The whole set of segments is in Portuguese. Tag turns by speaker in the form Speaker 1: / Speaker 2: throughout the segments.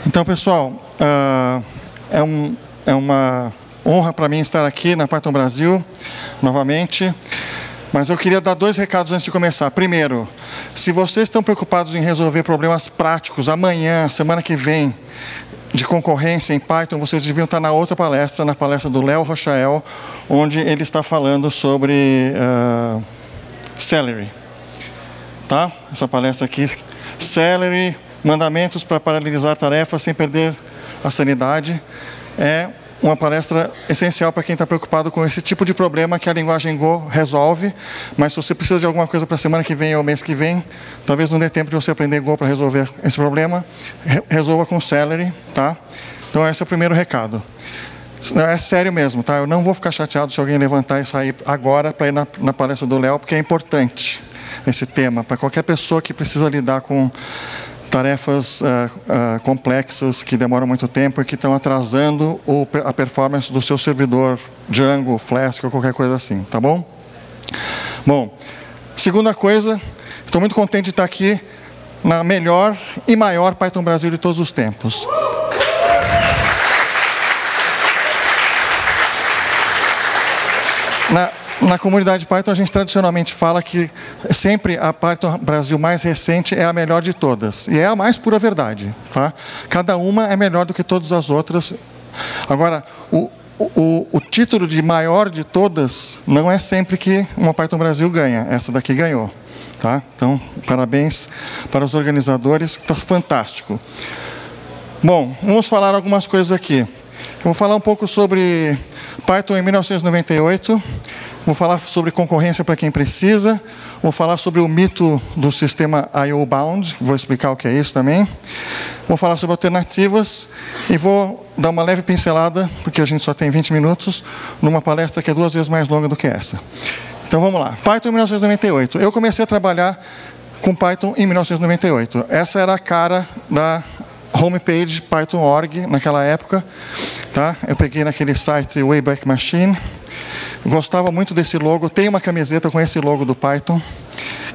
Speaker 1: Então, pessoal, é uma honra para mim estar aqui na Python Brasil, novamente. Mas eu queria dar 2 recados antes de começar. Primeiro, se vocês estão preocupados em resolver problemas práticos, amanhã, semana que vem, de concorrência em Python, vocês deviam estar na outra palestra, na palestra do Léo Rochael, onde ele está falando sobre Celery. Tá? Essa palestra aqui, Celery, mandamentos para paralelizar tarefas sem perder a sanidade, é uma palestra essencial para quem está preocupado com esse tipo de problema que a linguagem Go resolve, mas se você precisa de alguma coisa para a semana que vem ou mês que vem, talvez não dê tempo de você aprender Go para resolver esse problema, resolva com Celery, tá? Então esse é o primeiro recado. É sério mesmo, tá? Eu não vou ficar chateado se alguém levantar e sair agora para ir na palestra do Léo, porque é importante esse tema, para qualquer pessoa que precisa lidar com tarefas complexas que demoram muito tempo e que estão atrasando a performance do seu servidor Django, Flask ou qualquer coisa assim, tá bom? Bom, segunda coisa, estou muito contente de estar aqui na melhor e maior Python Brasil de todos os tempos. Na comunidade Python, a gente tradicionalmente fala que sempre a Python Brasil mais recente é a melhor de todas. E é a mais pura verdade. Tá? Cada uma é melhor do que todas as outras. Agora, o título de maior de todas não é sempre que uma Python Brasil ganha. Essa daqui ganhou. Tá? Então, parabéns para os organizadores. Está fantástico. Bom, vamos falar algumas coisas aqui. Eu vou falar um pouco sobre Python em 1998. Vou falar sobre concorrência para quem precisa. Vou falar sobre o mito do sistema I/O Bound. Vou explicar o que é isso também. Vou falar sobre alternativas. E vou dar uma leve pincelada, porque a gente só tem 20 minutos, numa palestra que é 2 vezes mais longa do que essa. Então vamos lá. Python em 1998. Eu comecei a trabalhar com Python em 1998. Essa era a cara da homepage Python.org naquela época. Tá? Eu peguei naquele site Wayback Machine. Gostava muito desse logo. Tem uma camiseta com esse logo do Python,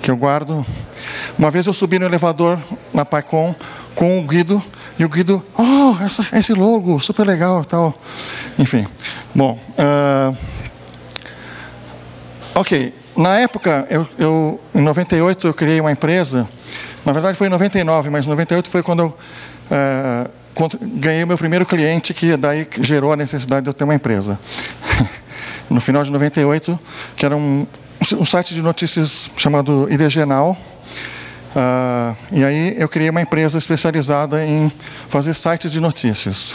Speaker 1: que eu guardo. Uma vez eu subi no elevador na PyCon com o Guido, e o Guido, esse logo, super legal, tal. Enfim, bom. Ok, na época, em 98 eu criei uma empresa. Na verdade foi em 99, mas em 98 foi quando eu ganhei o meu primeiro cliente, que daí gerou a necessidade de eu ter uma empresa. No final de 98, que era um site de notícias chamado IDG Now. E aí eu criei uma empresa especializada em fazer sites de notícias.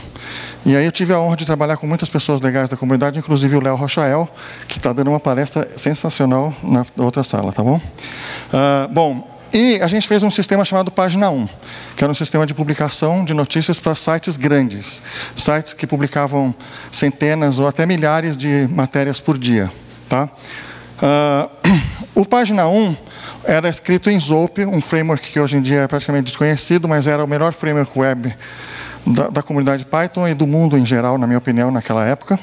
Speaker 1: E aí eu tive a honra de trabalhar com muitas pessoas legais da comunidade, inclusive o Léo Rochael, que está dando uma palestra sensacional na outra sala, tá bom? E a gente fez um sistema chamado Página 1, que era um sistema de publicação de notícias para sites grandes. Sites que publicavam centenas ou até milhares de matérias por dia. Tá? O Página 1 era escrito em Zope, um framework que hoje em dia é praticamente desconhecido, mas era o melhor framework web da comunidade Python e do mundo em geral, na minha opinião, naquela época.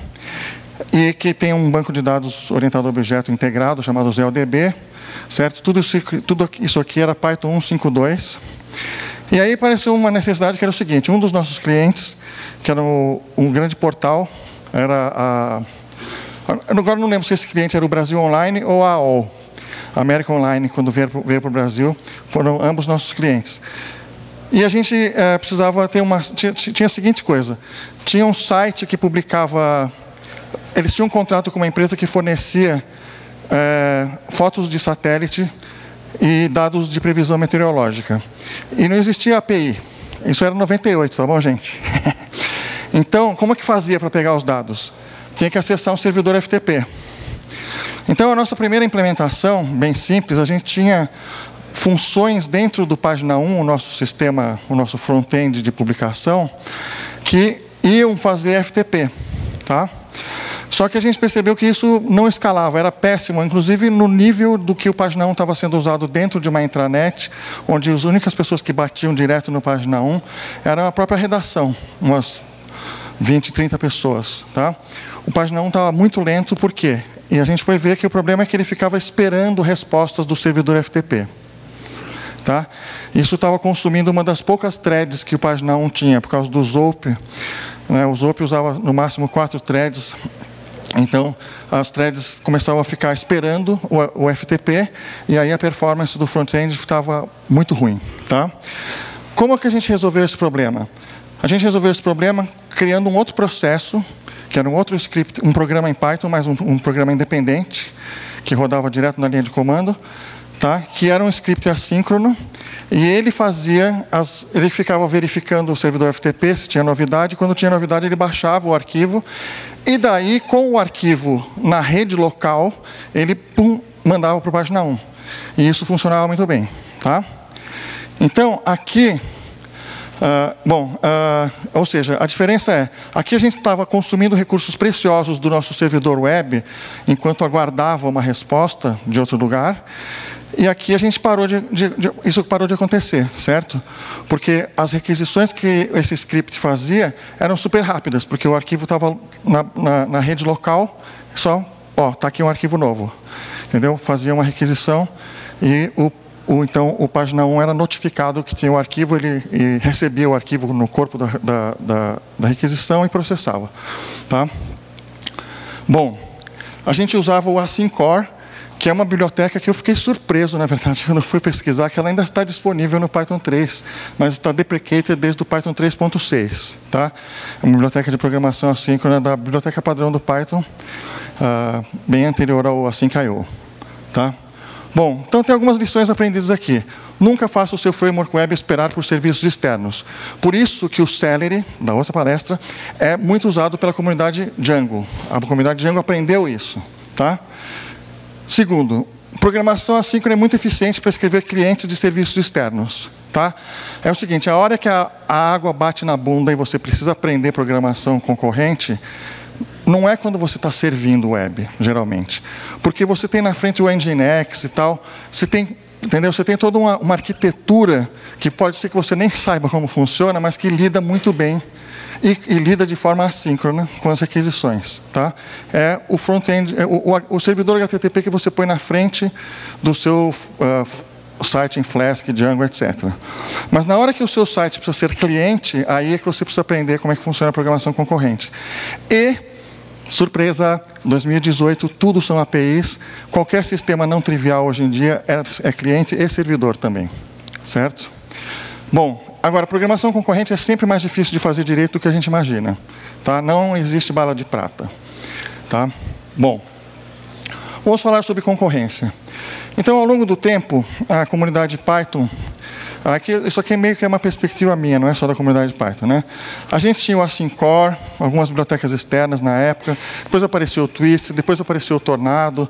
Speaker 1: E que tem um banco de dados orientado a objeto integrado, chamado ZODB. Certo? Tudo isso aqui era Python 1.5.2. E aí apareceu uma necessidade que era o seguinte: um dos nossos clientes, que era um grande portal, era agora não lembro se esse cliente era o Brasil Online ou a AOL. A América Online, quando veio para o Brasil, foram ambos nossos clientes. E a gente precisava ter tinha a seguinte coisa: tinha um site que publicava. Eles tinham um contrato com uma empresa que fornecia fotos de satélite e dados de previsão meteorológica. E não existia API. Isso era 98, tá bom, gente? Então, como é que fazia para pegar os dados? Tinha que acessar um servidor FTP. Então, a nossa primeira implementação, bem simples, a gente tinha funções dentro do Página 1, o nosso sistema, o nosso front-end de publicação, que iam fazer FTP. Tá? Só que a gente percebeu que isso não escalava, era péssimo, inclusive no nível do que o Página 1 estava sendo usado dentro de uma intranet, onde as únicas pessoas que batiam direto no Página 1 era a própria redação, umas 20, 30 pessoas. Tá? O Página 1 estava muito lento, por quê? E a gente foi ver que o problema é que ele ficava esperando respostas do servidor FTP. Tá? Isso estava consumindo uma das poucas threads que o Página 1 tinha, por causa do Zope. Né? O Zope usava no máximo 4 threads. Então, as threads começavam a ficar esperando o FTP, e aí a performance do front-end estava muito ruim. Tá? Como é que a gente resolveu esse problema? A gente resolveu esse problema criando um outro processo, que era um outro script, um programa em Python, mas um programa independente, que rodava direto na linha de comando, tá? Que era um script assíncrono, e ele ele ficava verificando o servidor FTP se tinha novidade. Quando tinha novidade, ele baixava o arquivo, e daí, com o arquivo na rede local, ele mandava para a página 1. E isso funcionava muito bem. Tá? Então, aqui... ou seja, a diferença é, aqui a gente estava consumindo recursos preciosos do nosso servidor web, enquanto aguardava uma resposta de outro lugar, e aqui a gente isso parou de acontecer, certo? Porque as requisições que esse script fazia eram super rápidas, porque o arquivo estava na rede local, está aqui um arquivo novo, entendeu? Fazia uma requisição e então, o Página 1 era notificado que tinha o arquivo, ele recebia o arquivo no corpo da requisição e processava. Tá? Bom, a gente usava o Asyncore, que é uma biblioteca que eu fiquei surpreso, na verdade, quando eu fui pesquisar, que ela ainda está disponível no Python 3, mas está deprecated desde o Python 3.6. Tá? É uma biblioteca de programação assíncrona da biblioteca padrão do Python, bem anterior ao Async.io. Tá? Bom, então tem algumas lições aprendidas aqui. Nunca faça o seu framework web esperar por serviços externos. Por isso que o Celery, da outra palestra, é muito usado pela comunidade Django. A comunidade Django aprendeu isso. Tá? Segundo, programação assíncrona é muito eficiente para escrever clientes de serviços externos. Tá? É o seguinte, a hora que a água bate na bunda e você precisa aprender programação concorrente, não é quando você está servindo o web, geralmente. Porque você tem na frente o Nginx e tal, você tem toda uma arquitetura que pode ser que você nem saiba como funciona, mas que lida muito bem e lida de forma assíncrona com as requisições. Tá? É o front-end, o servidor HTTP que você põe na frente do seu site em Flask, Django, etc. Mas na hora que o seu site precisa ser cliente, aí é que você precisa aprender como é que funciona a programação concorrente. E surpresa, 2018, tudo são APIs. Qualquer sistema não trivial hoje em dia é cliente e servidor também. Certo? Bom, agora, programação concorrente é sempre mais difícil de fazer direito do que a gente imagina. Tá? Não existe bala de prata. Tá? Bom, vamos falar sobre concorrência. Então, ao longo do tempo, a comunidade Python... isso aqui meio que é uma perspectiva minha, não é só da comunidade Python. Né? A gente tinha o Asyncore, algumas bibliotecas externas na época, depois apareceu o Twist, depois apareceu o Tornado,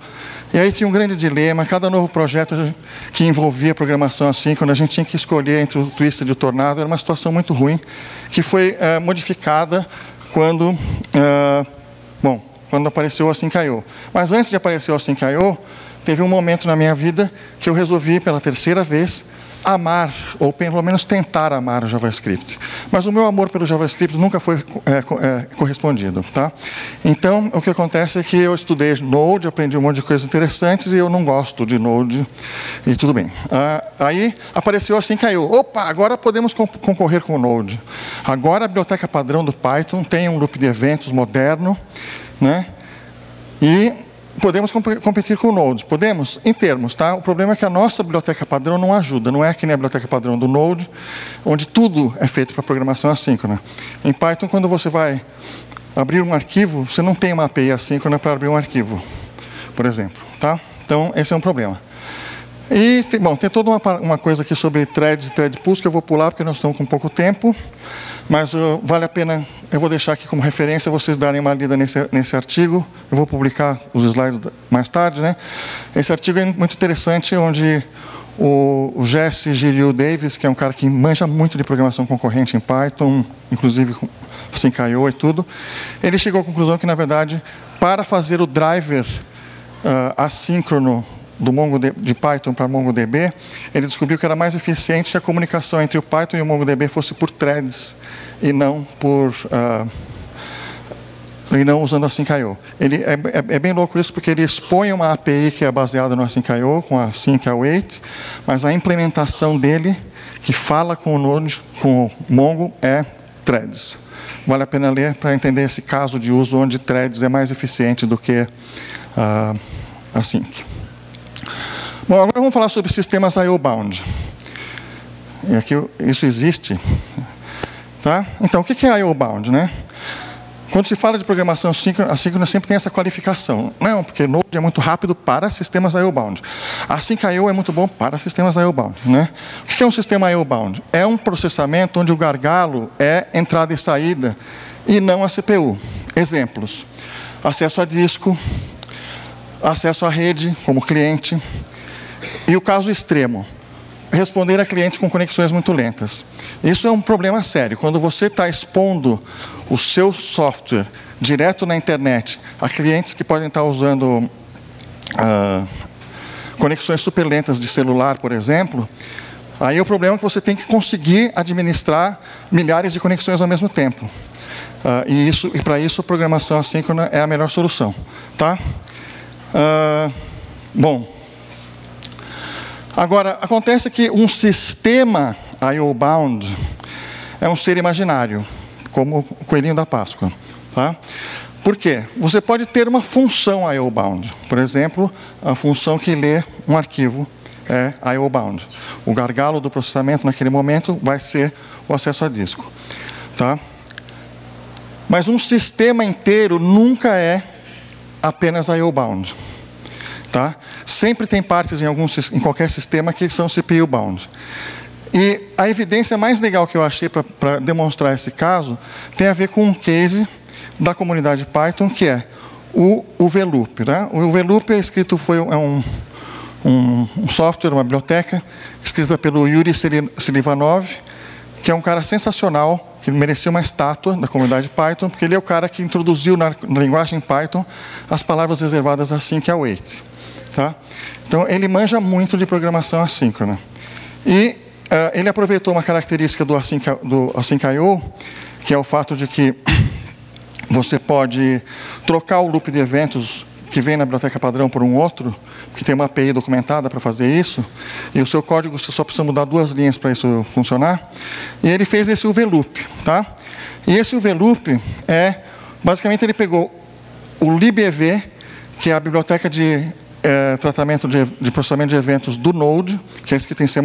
Speaker 1: e aí tinha um grande dilema. Cada novo projeto que envolvia programação assíncrona, a gente tinha que escolher entre o Twist e o Tornado. Era uma situação muito ruim, que foi modificada quando apareceu o Async.io. Mas antes de aparecer o Async.io, teve um momento na minha vida que eu resolvi, pela terceira vez, amar, ou pelo menos tentar amar o JavaScript. Mas o meu amor pelo JavaScript nunca foi correspondido. Tá? Então, o que acontece é que eu estudei Node, aprendi um monte de coisas interessantes, e eu não gosto de Node, e tudo bem. Aí apareceu Async.io. Opa, agora podemos concorrer com o Node. Agora a biblioteca padrão do Python tem um loop de eventos moderno, né? E podemos competir com o Node. Podemos, em termos, tá? O problema é que a nossa biblioteca padrão não ajuda. Não é que nem a biblioteca padrão do Node, onde tudo é feito para programação assíncrona. Em Python, quando você vai abrir um arquivo, você não tem uma API assíncrona para abrir um arquivo, por exemplo. Tá? Então, esse é um problema. E, tem toda uma coisa aqui sobre threads e thread pools, que eu vou pular, porque nós estamos com pouco tempo. Mas vale a pena, eu vou deixar aqui como referência, vocês darem uma lida nesse artigo. Eu vou publicar os slides mais tarde. Né? Esse artigo é muito interessante, onde o Jesse Giriu Davis, que é um cara que manja muito de programação concorrente em Python, inclusive com Async.io e tudo, ele chegou à conclusão que, na verdade, para fazer o driver assíncrono de Python para MongoDB, ele descobriu que era mais eficiente se a comunicação entre o Python e o MongoDB fosse por threads e não por e não usando Async.io. Ele é bem louco isso, porque ele expõe uma API que é baseada no Async.io, com a Async Await, mas a implementação dele, que fala com o Node, com o Mongo, é Threads. Vale a pena ler para entender esse caso de uso onde Threads é mais eficiente do que Async. Bom, agora vamos falar sobre sistemas I/O-bound. E aqui isso existe. Tá? Então, o que é I/O-bound, né? Quando se fala de programação assíncrona, sempre tem essa qualificação. Não, porque Node é muito rápido para sistemas I/O-bound. Async.io é muito bom para sistemas I/O-bound. Né? O que é um sistema I/O-bound? É um processamento onde o gargalo é entrada e saída e não a CPU. Exemplos: acesso a disco, acesso à rede como cliente. E o caso extremo, responder a clientes com conexões muito lentas. Isso é um problema sério. Quando você está expondo o seu software direto na internet a clientes que podem estar usando conexões super lentas de celular, por exemplo, aí o problema é que você tem que conseguir administrar milhares de conexões ao mesmo tempo. E para isso a programação assíncrona é a melhor solução. Tá? Bom, agora, acontece que um sistema I/O-bound é um ser imaginário, como o coelhinho da Páscoa. Tá? Por quê? Você pode ter uma função I/O-bound. Por exemplo, a função que lê um arquivo é I/O-bound. O gargalo do processamento naquele momento vai ser o acesso a disco. Tá? Mas um sistema inteiro nunca é apenas I/O-bound. Tá? Sempre tem partes em qualquer sistema que são CPU-bound. E a evidência mais legal que eu achei para demonstrar esse caso tem a ver com um case da comunidade Python, que é o VLOOP. Né? O VLOOP é escrito, um software, uma biblioteca, escrita pelo Yuri Silivanov, que é um cara sensacional, que merecia uma estátua da comunidade Python, porque ele é o cara que introduziu na linguagem Python as palavras reservadas Async Await. Tá? Então, ele manja muito de programação assíncrona. E ele aproveitou uma característica do Async.io, que é o fato de que você pode trocar o loop de eventos que vem na biblioteca padrão por um outro, que tem uma API documentada para fazer isso, e o seu código você só precisa mudar 2 linhas para isso funcionar. E ele fez esse VLOOP. Tá? E esse VLOOP basicamente, ele pegou o libev, que é a biblioteca de tratamento de processamento de eventos do Node, que é escrito em C++.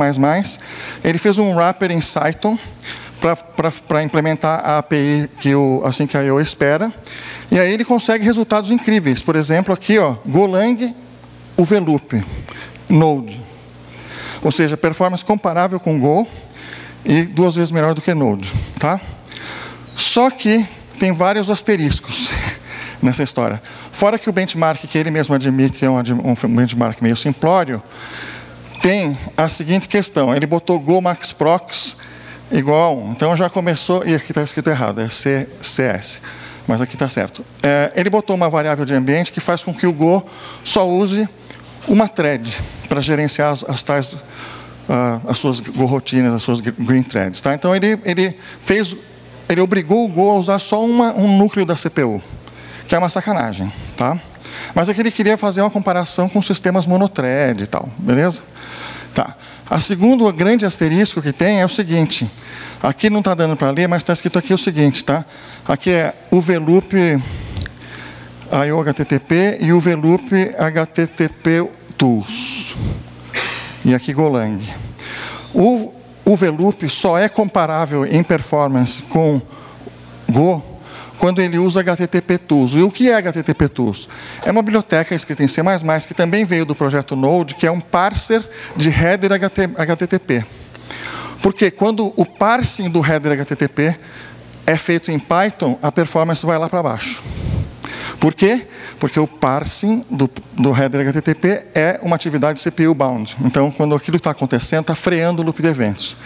Speaker 1: Ele fez um wrapper em Cython para implementar a API que o Async.io espera. E aí ele consegue resultados incríveis. Por exemplo, aqui, Golang, o VLOOP, Node. Ou seja, performance comparável com Go e 2 vezes melhor do que Node. Tá? Só que tem vários asteriscos nessa história. Fora que o benchmark que ele mesmo admite é um benchmark meio simplório, tem a seguinte questão. Ele botou Go Max Prox igual a 1. Então já começou, e aqui está escrito errado, é CS, mas aqui está certo. Ele botou uma variável de ambiente que faz com que o Go só use uma thread para gerenciar as suas Go rotinas, as suas green threads. Tá? Então ele obrigou o Go a usar só um núcleo da CPU, que é uma sacanagem. Tá? Mas é que ele queria fazer uma comparação com sistemas monothread e tal, beleza? Tá. A segundo grande asterisco que tem é o seguinte. Aqui não está dando para ler, mas está escrito aqui o seguinte. Tá? Aqui é o VLOOP I/O HTTP e o VLOOP HTTP Tools. E aqui Golang. O VLOOP só é comparável em performance com Go quando ele usa HTTP Tools. E o que é HTTP Tools? É uma biblioteca escrita em C++, que também veio do projeto Node, que é um parser de header HTTP. Porque quando o parsing do header HTTP é feito em Python, a performance vai lá para baixo. Por quê? Porque o parsing do header HTTP é uma atividade CPU-bound. Então, quando aquilo está acontecendo, está freando o loop de eventos.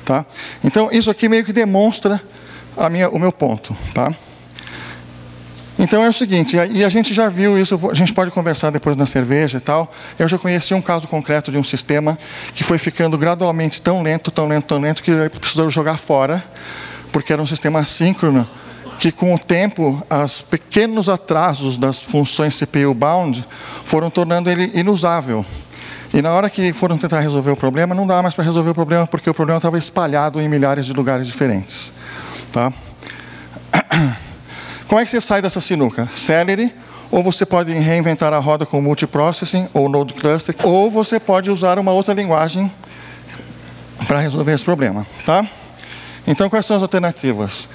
Speaker 1: Tá? Então, isso aqui meio que demonstra o meu ponto. Tá? Então é o seguinte, e a gente já viu isso, a gente pode conversar depois na cerveja e tal. Eu já conheci um caso concreto de um sistema que foi ficando gradualmente tão lento, que precisou jogar fora, porque era um sistema assíncrono que com o tempo, os pequenos atrasos das funções CPU-bound foram tornando ele inusável. E na hora que foram tentar resolver o problema, não dá mais para resolver o problema, porque o problema estava espalhado em milhares de lugares diferentes. Tá? Como é que você sai dessa sinuca? Celery, ou você pode reinventar a roda com multiprocessing, ou node cluster, ou você pode usar uma outra linguagem para resolver esse problema. Tá? Então, quais são as alternativas?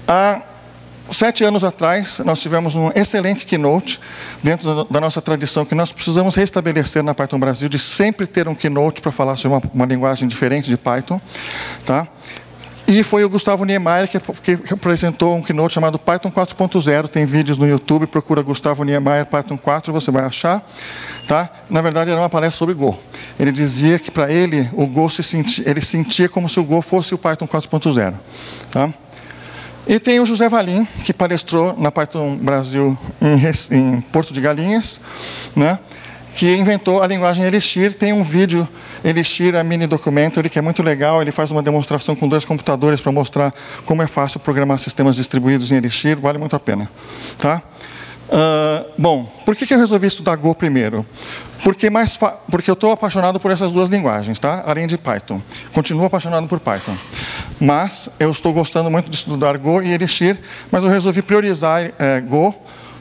Speaker 1: Há 7 anos atrás, nós tivemos um excelente keynote dentro da nossa tradição que nós precisamos restabelecer na Python Brasil, de sempre ter um keynote para falar sobre uma linguagem diferente de Python. Tá? E foi o Gustavo Niemeyer que apresentou um keynote chamado Python 4.0. Tem vídeos no YouTube, procura Gustavo Niemeyer Python 4, você vai achar. Tá? Na verdade, era uma palestra sobre Go. Ele dizia que, para ele, o Go ele sentia como se o Go fosse o Python 4.0. Tá? E tem o José Valim, que palestrou na Python Brasil em Porto de Galinhas, né, que inventou a linguagem Elixir. Tem um vídeo, Elixir, a mini documentary, que é muito legal. Ele faz uma demonstração com 2 computadores para mostrar como é fácil programar sistemas distribuídos em Elixir. Vale muito a pena. Tá? Bom, por que eu resolvi estudar Go primeiro? Porque eu estou apaixonado por essas 2 linguagens, tá? Além de Python. Continuo apaixonado por Python. Mas eu estou gostando muito de estudar Go e Elixir, mas eu resolvi priorizar Go,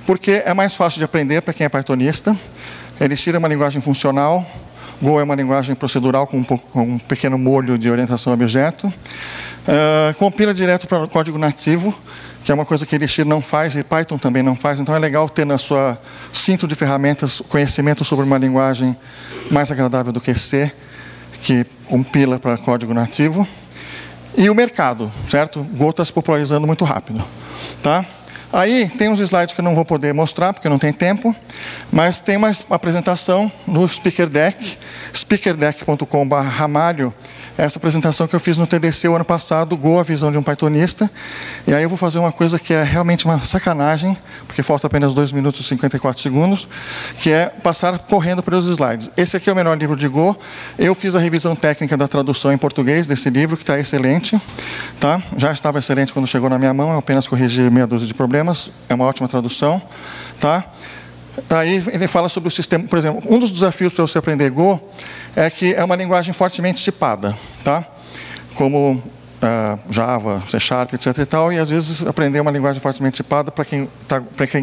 Speaker 1: porque é mais fácil de aprender para quem é pythonista. Elixir é uma linguagem funcional, Go é uma linguagem procedural com um pequeno molho de orientação a objeto. Compila direto para o código nativo, que é uma coisa que Elixir não faz e Python também não faz. Então é legal ter na sua cinto de ferramentas conhecimento sobre uma linguagem mais agradável do que C, que compila para código nativo. E o mercado, certo? Go está se popularizando muito rápido. Tá? Aí tem uns slides que eu não vou poder mostrar, porque não tem tempo, mas tem uma apresentação no Speaker Deck, speakerdeck.com/ramalho, essa apresentação que eu fiz no TDC o ano passado, Go, a visão de um pythonista. E aí eu vou fazer uma coisa que é realmente uma sacanagem, porque falta apenas 2 minutos e 54 segundos, que é passar correndo pelos slides. Esse aqui é o melhor livro de Go. Eu fiz a revisão técnica da tradução em português desse livro, que está excelente. Tá? Já estava excelente quando chegou na minha mão, eu apenas corrigi meia dúzia de problemas. É uma ótima tradução. Tá? Aí ele fala sobre o sistema, por exemplo, um dos desafios para você aprender Go é que é uma linguagem fortemente tipada, tá? Como Java, C Sharp, etc. e tal, e às vezes aprender uma linguagem fortemente tipada para quem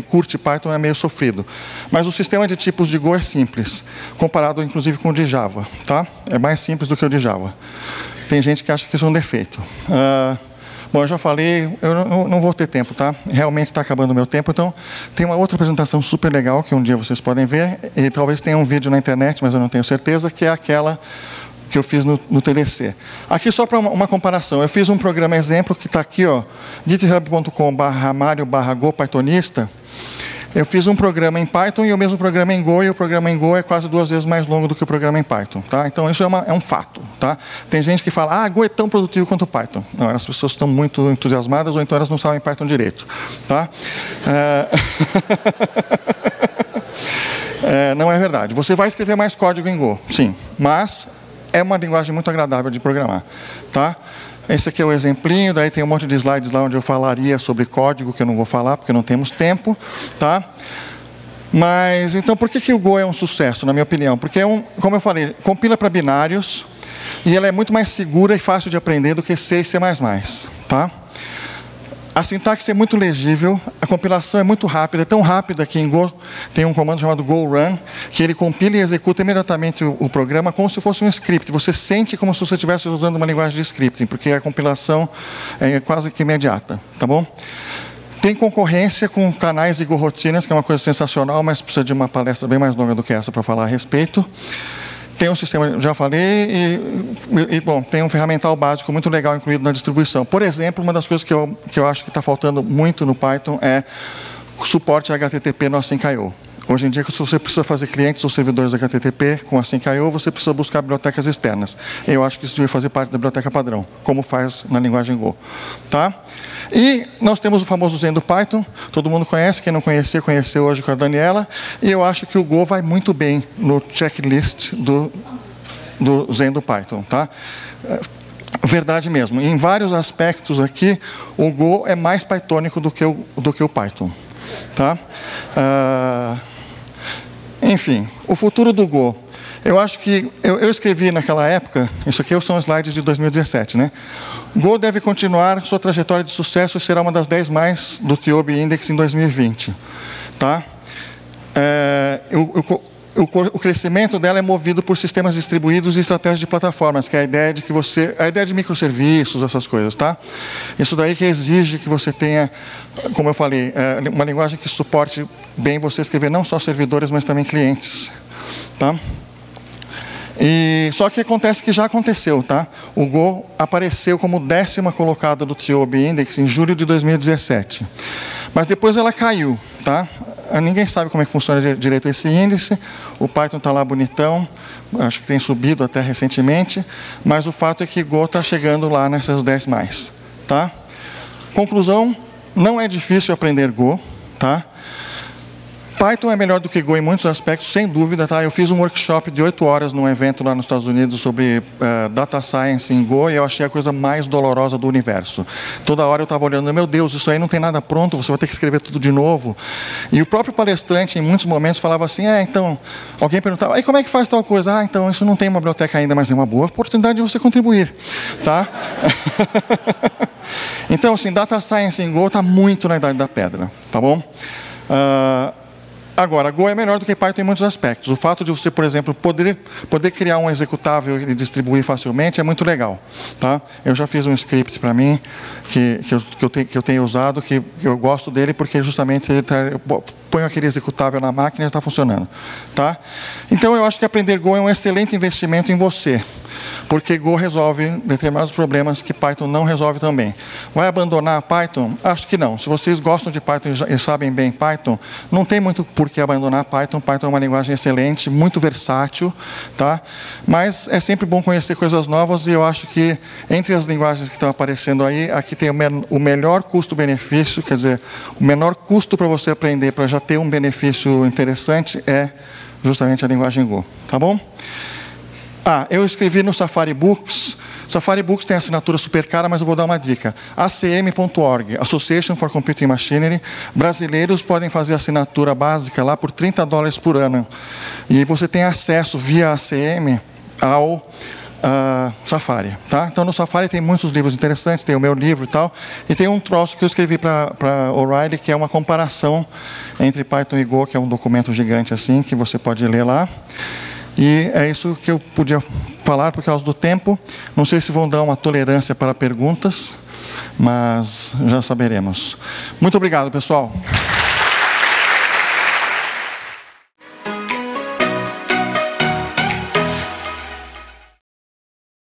Speaker 1: curte Python é meio sofrido. Mas o sistema de tipos de Go é simples, comparado inclusive com o de Java, tá? É mais simples do que o de Java. Tem gente que acha que isso é um defeito. Bom, eu já falei, eu não vou ter tempo, tá? Realmente está acabando o meu tempo, então tem uma outra apresentação super legal que um dia vocês podem ver, e talvez tenha um vídeo na internet, mas eu não tenho certeza, que é aquela que eu fiz no TDC. Aqui só para uma comparação, eu fiz um programa exemplo que está aqui, ó, github.com/ramalho/Go Pythonista. Eu fiz um programa em Python e o mesmo programa em Go, e o programa em Go é quase 2 vezes mais longo do que o programa em Python. Tá? Então, isso é um fato. Tá? Tem gente que fala, Go é tão produtivo quanto o Python. Não, as pessoas estão muito entusiasmadas ou então elas não sabem Python direito. Tá? Não é verdade. Você vai escrever mais código em Go, sim, mas é uma linguagem muito agradável de programar. Tá? Esse aqui é o exemplinho, daí tem um monte de slides lá onde eu falaria sobre código, que eu não vou falar, porque não temos tempo. Tá? Mas, então, por que o Go é um sucesso, na minha opinião? Porque, como eu falei, compila para binários, e ela é muito mais segura e fácil de aprender do que C e C++. Tá? A sintaxe é muito legível, a compilação é muito rápida, é tão rápida que em Go tem um comando chamado GoRun, que ele compila e executa imediatamente o programa como se fosse um script. Você sente como se você estivesse usando uma linguagem de scripting, porque a compilação é quase que imediata. Tá bom? Tem concorrência com canais e Go-rotinas, que é uma coisa sensacional, mas precisa de uma palestra bem mais longa do que essa para falar a respeito. Tem um sistema, já falei, bom, tem um ferramental básico muito legal incluído na distribuição. Por exemplo, uma das coisas que eu acho que está faltando muito no Python é suporte a HTTP no Async.io. Hoje em dia, se você precisa fazer clientes ou servidores HTTP com Async.io, você precisa buscar bibliotecas externas. Eu acho que isso devia fazer parte da biblioteca padrão, como faz na linguagem Go. Tá? E nós temos o famoso Zen do Python, todo mundo conhece, quem não conhecia, conheceu hoje com a Daniela, e eu acho que o Go vai muito bem no checklist do Zen do Python. Tá? verdade mesmo. Em vários aspectos aqui, o Go é mais pythonico do que o Python. Tá? Enfim, o futuro do Go. Eu acho que, eu escrevi naquela época, isso aqui são slides de 2017, né? Go deve continuar sua trajetória de sucesso e será uma das 10 mais do TIOBE Index em 2020. Tá? O crescimento dela é movido por sistemas distribuídos e estratégias de plataformas, que é a ideia de a ideia de microserviços, essas coisas, tá? Isso daí que exige que você tenha, como eu falei, uma linguagem que suporte bem você escrever não só servidores, mas também clientes, tá? Só que acontece que já aconteceu, tá? O Go apareceu como 10ª colocada do TIOBE Index em julho de 2017. Mas depois ela caiu, tá? Ninguém sabe como é que funciona direito esse índice. O Python está lá bonitão, acho que tem subido até recentemente, mas o fato é que Go está chegando lá nessas 10 mais. Tá? Conclusão, não é difícil aprender Go. Tá? Python é melhor do que Go em muitos aspectos, sem dúvida. Tá? Eu fiz um workshop de 8 horas num evento lá nos Estados Unidos sobre Data Science em Go e eu achei a coisa mais dolorosa do universo. Toda hora eu estava olhando, meu Deus, isso aí não tem nada pronto, você vai ter que escrever tudo de novo. E o próprio palestrante, em muitos momentos, falava assim, então, alguém perguntava, e como é que faz tal coisa? Então, isso não tem uma biblioteca ainda, mas é uma boa oportunidade de você contribuir. Tá? Então, assim, Data Science em Go está muito na idade da pedra. Tá bom? Agora, Go é melhor do que Python em muitos aspectos. O fato de você, por exemplo, poder criar um executável e distribuir facilmente é muito legal. Tá? Eu já fiz um script para mim, que eu tenho usado, que eu gosto dele, porque justamente ele põe aquele executável na máquina e está funcionando. Tá? Então, eu acho que aprender Go é um excelente investimento em você. Porque Go resolve determinados problemas que Python não resolve também. Vai abandonar Python? Acho que não. Se vocês gostam de Python e sabem bem Python, não tem muito por que abandonar Python. Python é uma linguagem excelente, muito versátil. Tá? Mas é sempre bom conhecer coisas novas e eu acho que entre as linguagens que estão aparecendo aí, aqui tem o melhor custo-benefício, quer dizer, o menor custo para você aprender, para já ter um benefício interessante, é justamente a linguagem Go. Tá bom? Eu escrevi no Safari Books. Safari Books tem assinatura super cara, mas eu vou dar uma dica. acm.org, Association for Computing Machinery. Brasileiros podem fazer assinatura básica lá por $30 por ano. E você tem acesso via ACM ao Safari. Tá? Então, no Safari tem muitos livros interessantes, tem o meu livro e tal. E tem um troço que eu escrevi para O'Reilly, que é uma comparação entre Python e Go, que é um documento gigante assim, que você pode ler lá. E é isso que eu podia falar por causa do tempo. Não sei se vão dar uma tolerância para perguntas, mas já saberemos. Muito obrigado, pessoal.